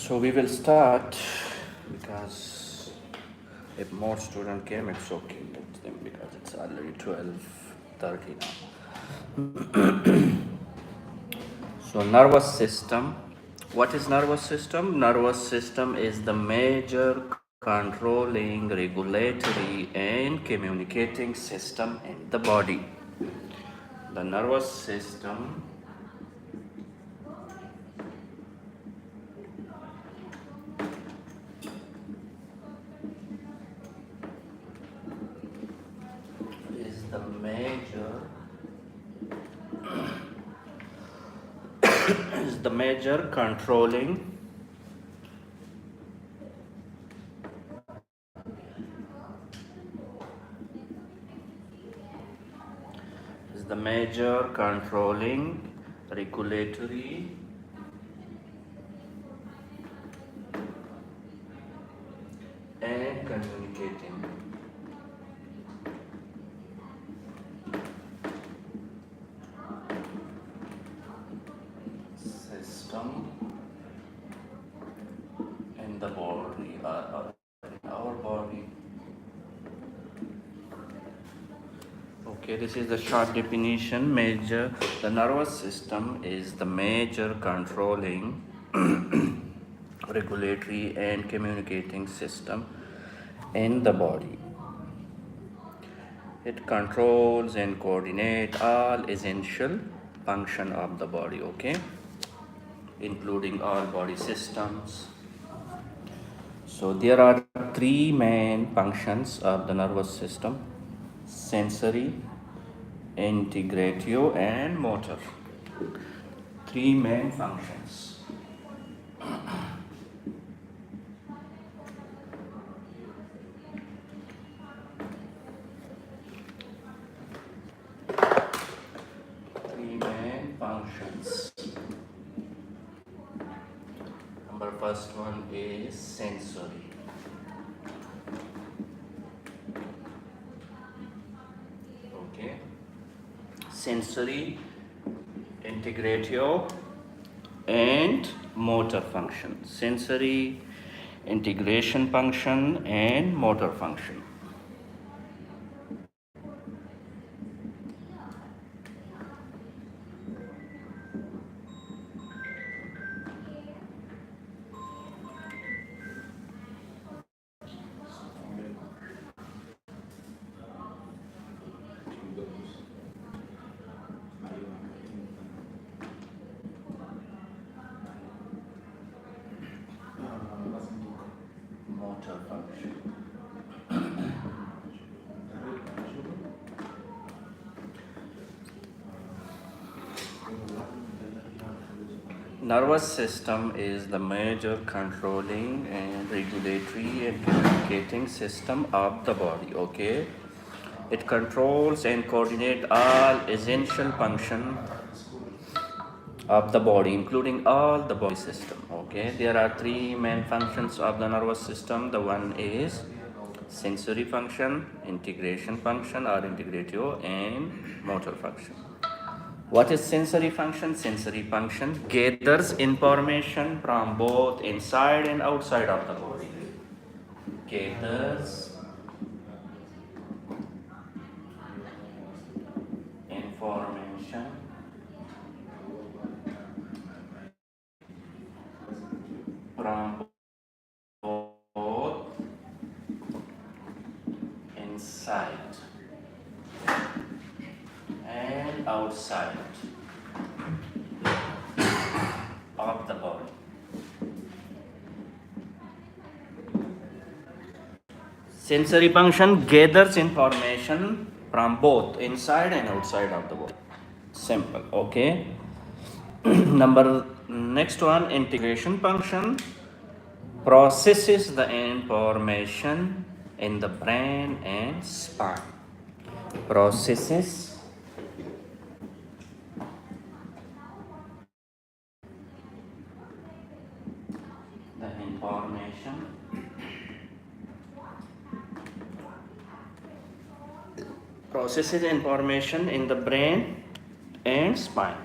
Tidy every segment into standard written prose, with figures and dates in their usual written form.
So we will start because if more student came, it's okay. Let them because it's already 12:30 now. So nervous system. What is nervous system? Nervous system is the major controlling, regulatory, and communicating system in the body. The nervous system is the major controlling, regulatory, and communicating system in the body or in our body. Okay, this is the short definition. The nervous system is the major controlling, regulatory, and communicating system in the body. It controls and coordinates all essential function of the body, okay, including all body systems. So there are three main functions of the nervous system: sensory, integrative, and motor. Three main functions. Three main functions. Number first one is sensory. Okay. Sensory, integrative, and motor function. Sensory, integration function, and motor function. Motor function. Nervous system is the major controlling and regulatory and communicating system of the body, okay? It controls and coordinates all essential function of the body, including all the body system, okay? There are three main functions of the nervous system. The one is sensory function, integration function or integrative, and motor function. What is sensory function? Sensory function gathers information from both inside and outside of the body. Gathers information from both inside and outside of the body. Sensory function gathers information from both inside and outside of the body. Simple, okay? Next one, integration function processes the information in the brain and spine. Processes the information in the brain and spine.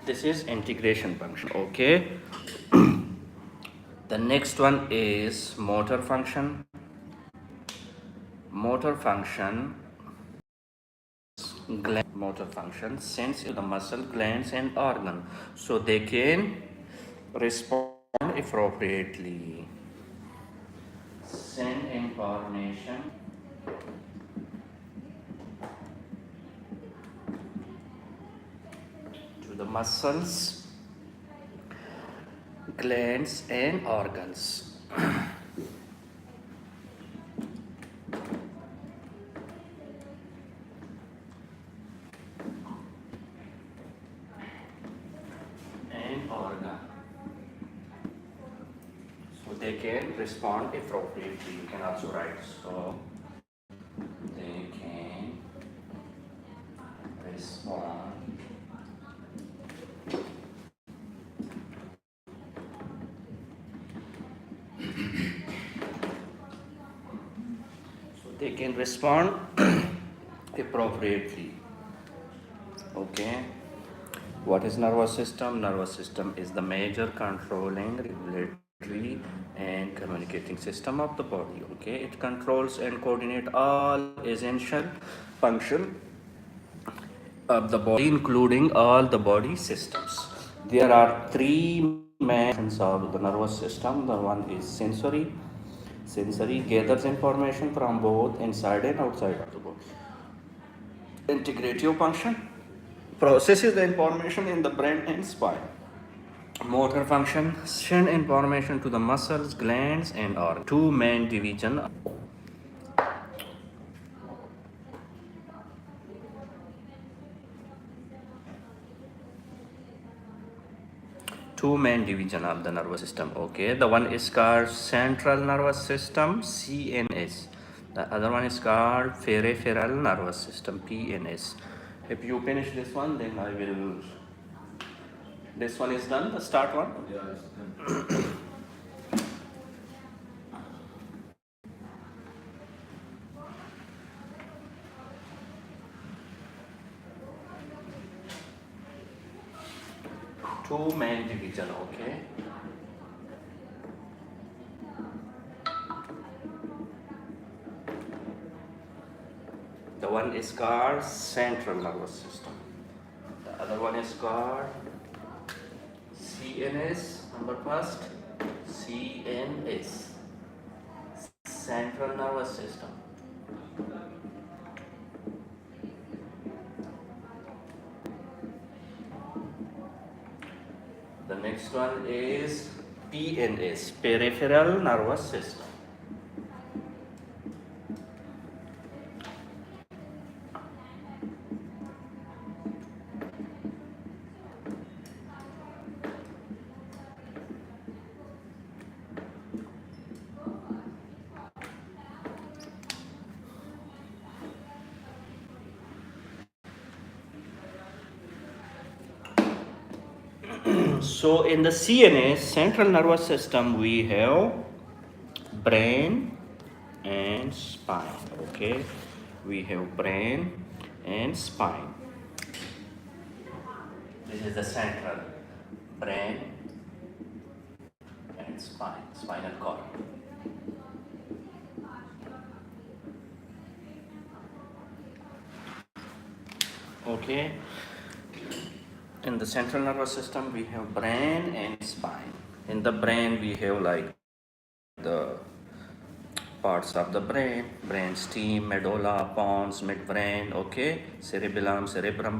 This is integration function. Okay. The next one is motor function. Motor function, motor function sends the muscle glands and organ so they can respond appropriately. Send information to the muscles, glands, and organs. And organ. So they can respond appropriately. You can also write so they can respond they can respond appropriately. Okay. What is nervous system? Nervous system is the major controlling, regulatory, and communicating system of the body. Okay, it controls and coordinates all essential function of the body, including all the body systems. There are three main functions of the nervous system. The one is sensory. Sensory gathers information from both inside and outside of the body. Integrative function processes the information in the brain and spine. Motor function send information to the muscles, glands, and organs. Two main division. Two main division of the nervous system. Okay, the one is called central nervous system, CNS. The other one is called peripheral nervous system, PNS. If you finish this one, then I will. This one is done. The start one. Yeah, Two main division. Okay. The one is called central nervous system. The other one is called CNS. Number first, CNS, central nervous system. The next one is PNS, peripheral nervous system. So in the CNS, central nervous system, we have brain and spine. Okay, we have brain and spine. This is the central brain and spine, spinal cord. Okay. In the central nervous system, we have brain and spine. In the brain, we have like the parts of the brain, brainstem, medulla, pons, midbrain, okay, cerebrum,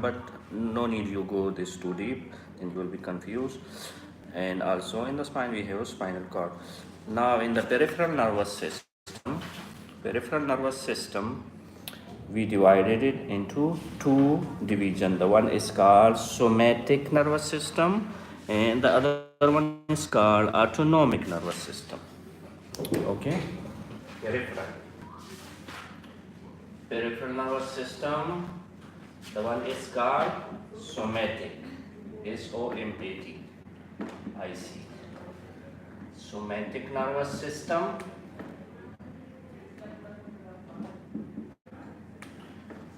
but no need you go this too deep, then you will be confused. And also in the spine, we have spinal cord. Now in the peripheral nervous system, we divided it into two divisions. The one is called somatic nervous system and the other one is called autonomic nervous system. Okay, peripheral nervous system, the one is called somatic, SOMATIC, somatic nervous system.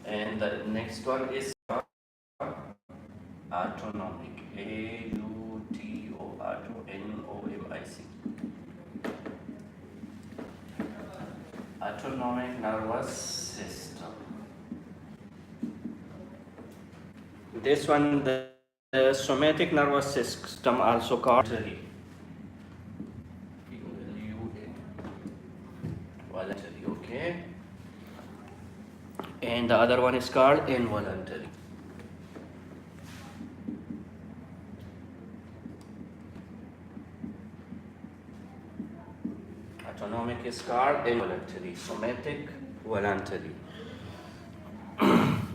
And the next one is autonomic, Autonomic nervous system. This one, the somatic nervous system, also called voluntary, okay? And the other one is called involuntary. Autonomic is called involuntary, somatic, voluntary.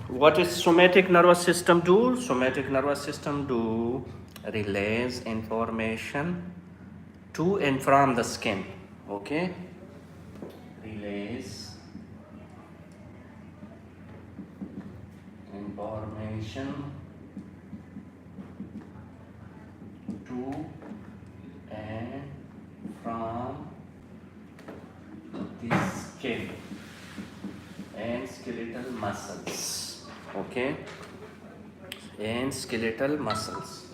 What is somatic nervous system do? Somatic nervous system do relays information to and from the skin, okay? Relays information to and from the skin and skeletal muscles, okay? And skeletal muscles.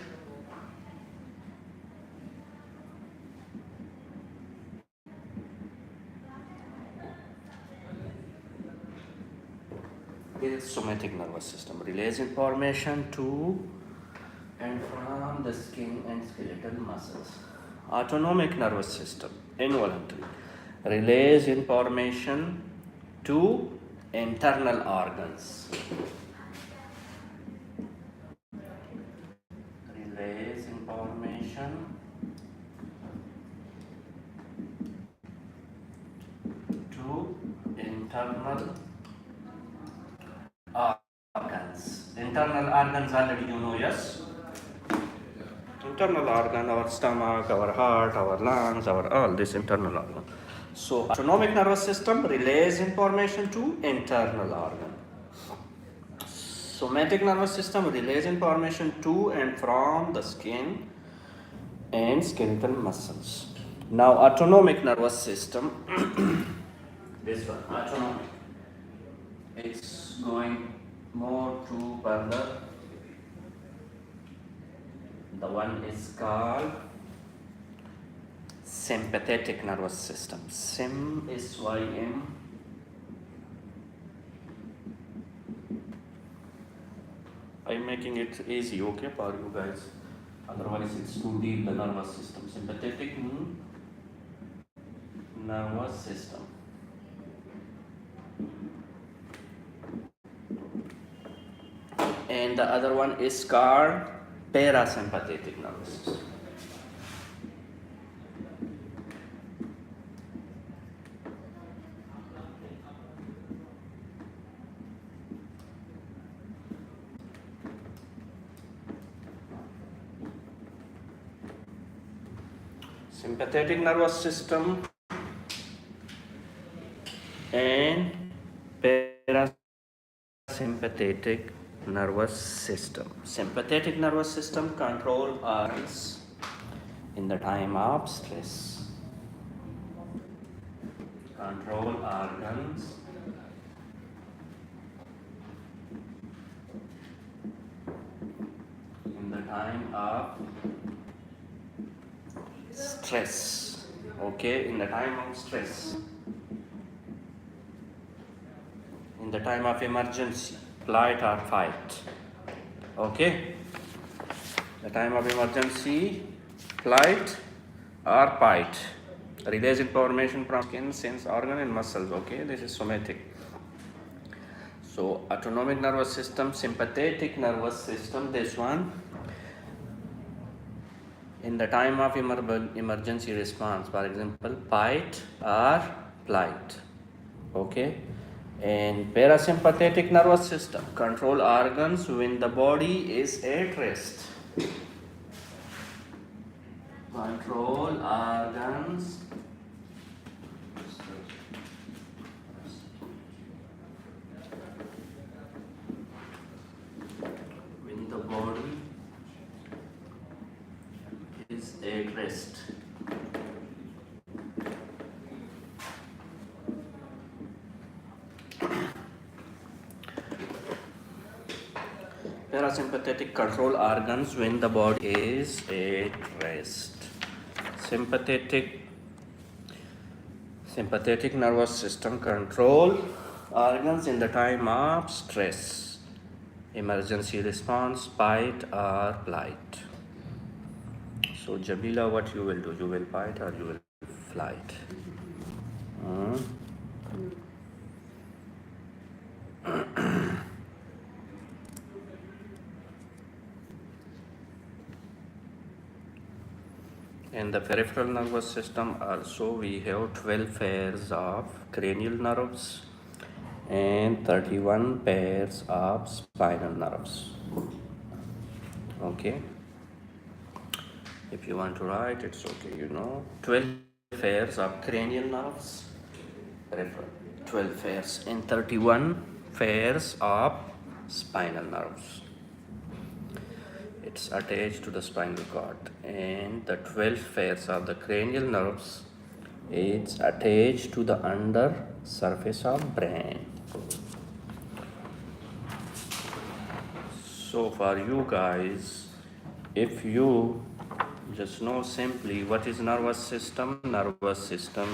This is somatic nervous system, relays information to and from the skin and skeletal muscles. Autonomic nervous system, involuntary, relays information to internal organs. Relays information to internal organs. Internal organs already you know, yes? Internal organ, our stomach, our heart, our lungs, our all this internal organ. So autonomic nervous system relays information to internal organ. Somatic nervous system relays information to and from the skin and skeletal muscles. Now autonomic nervous system, this one, autonomic, it's going more to further. The one is called sympathetic nervous system. Sim is Y-M. I'm making it easy, okay, for you guys. Otherwise, it's too deep, the nervous system. Sympathetic nervous system. And the other one is called parasympathetic nervous system. Sympathetic nervous system and parasympathetic nervous system. Sympathetic nervous system control organs in the time of stress. Control organs in the time of stress. Okay, in the time of stress. In the time of emergency, flight or fight. Okay? The time of emergency, flight or fight. Relays information from skin, sense organ and muscles. Okay? This is somatic. So autonomic nervous system, sympathetic nervous system, this one. In the time of emergency response, for example, fight or flight. Okay? And parasympathetic nervous system control organs when the body is at rest. Control organs when the body is at rest. Parasympathetic control organs when the body is at rest. Sympathetic nervous system control organs in the time of stress, emergency response, fight or flight. So Jamila, what you will do? You will fight or you will flight? Hmm? In the peripheral nervous system also we have 12 pairs of cranial nerves and 31 pairs of spinal nerves. Okay, if you want to write, it's okay, 12 pairs of cranial nerves, peripheral, 12 pairs, and 31 pairs of spinal nerves. It's attached to the spinal cord, and the 12 pairs of the cranial nerves, it's attached to the under surface of brain. So for you guys, if you just know simply what is nervous system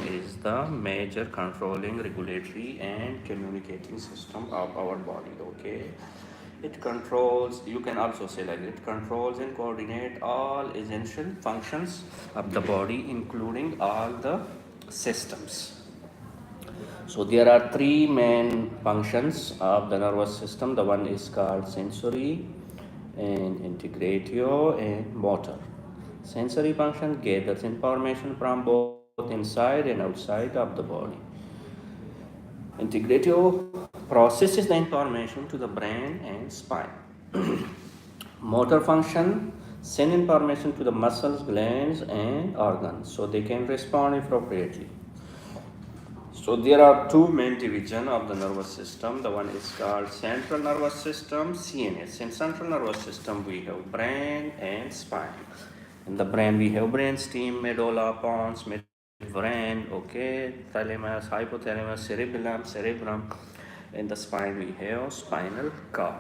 is the major controlling, regulatory and communicating system of our body. Okay, it controls, you can also say like it controls and coordinate all essential functions of the body, including all the systems. So there are three main functions of the nervous system. The one is called sensory and integratio and motor. Sensory function gathers information from both inside and outside of the body. Integratio processes the information to the brain and spine. Motor function send information to the muscles, glands and organs so they can respond appropriately. So there are two main divisions of the nervous system. The one is called central nervous system, CNS. In central nervous system we have brain and spine. In the brain we have brainstem, medulla, pons, midbrain, okay, thalamus, hypothalamus, cerebrum. In the spine we have spinal cord.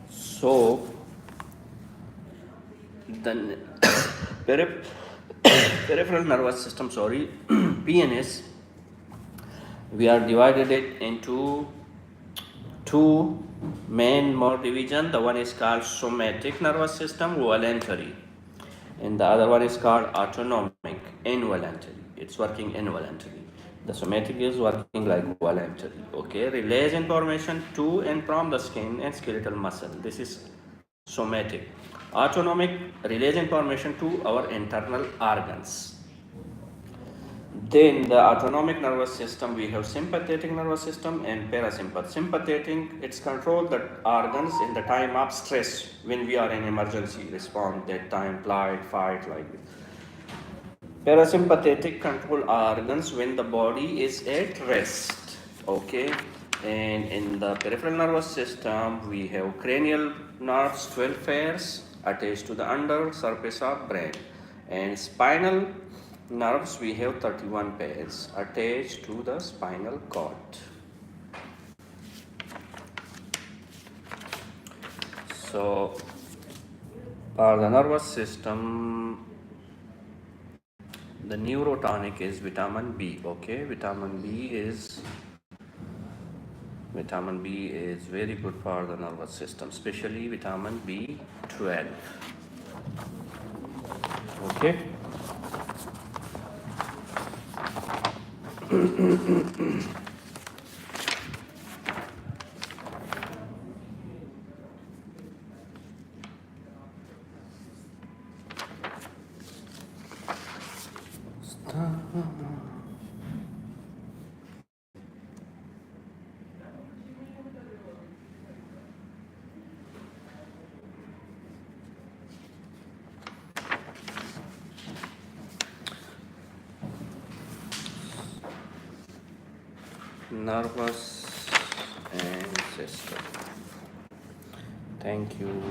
So the peripheral nervous system, PNS, we are divided it into two main more division. The one is called somatic nervous system, voluntary, and the other one is called autonomic, involuntary. It's working involuntarily. The somatic is working like voluntary. Okay, relays information to and from the skin and skeletal muscle. This is somatic. Autonomic relays information to our internal organs. Then the autonomic nervous system, we have sympathetic nervous system and parasympathetic. Sympathetic, it's control the organs in the time of stress when we are in emergency response, that time, flight, fight, like this. Parasympathetic control organs when the body is at rest. Okay, and in the peripheral nervous system, we have cranial nerves, 12 pairs attached to the under surface of brain, and spinal nerves we have 31 pairs attached to the spinal cord. So for the nervous system, the neurotonic is vitamin B. Okay, vitamin B is very good for the nervous system, especially vitamin B12. Okay. Nervous and system. Thank you.